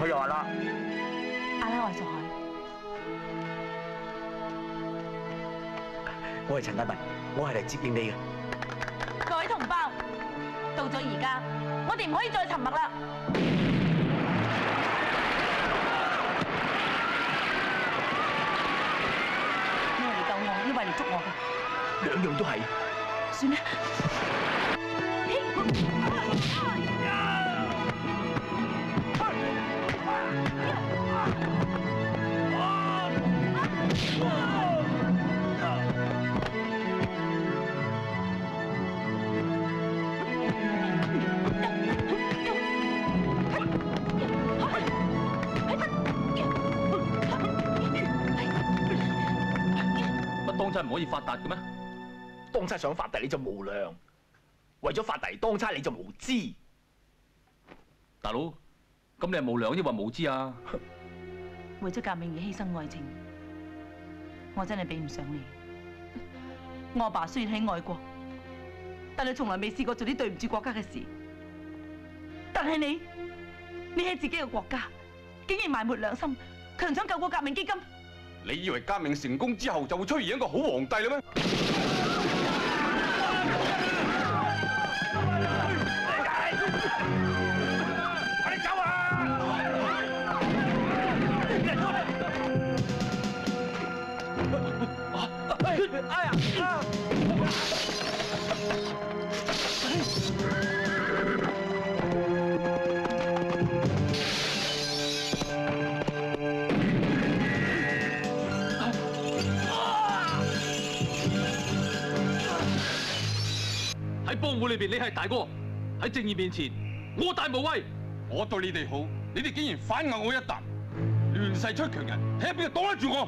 佢又話啦，阿拉愛上海，我係陳大文，我係嚟接應你嘅。各位同胞，到咗而家，我哋唔可以再沉默啦。你係嚟救我，抑或嚟捉我嘅？兩樣都係。算啦。當差唔可以發達嘅咩？當差想發達你就無良，為咗發達當差你就無知。大佬，咁你係無良抑或無知啊？為咗革命而犧牲愛情，我真係比唔上你。我阿爸雖然喺外國，但係從來未試過做啲對唔住國家嘅事。但係你喺自己嘅國家，竟然埋沒良心，強想救過革命基金。你以為革命成功之後就會出現一個好皇帝啦咩？快啲走啊！哎呀！喺幫會裏邊，你係大哥；喺正義面前，我大無畏。我對你哋好，你哋竟然反咬我一啖，亂世出強人，睇下邊個擋得住我！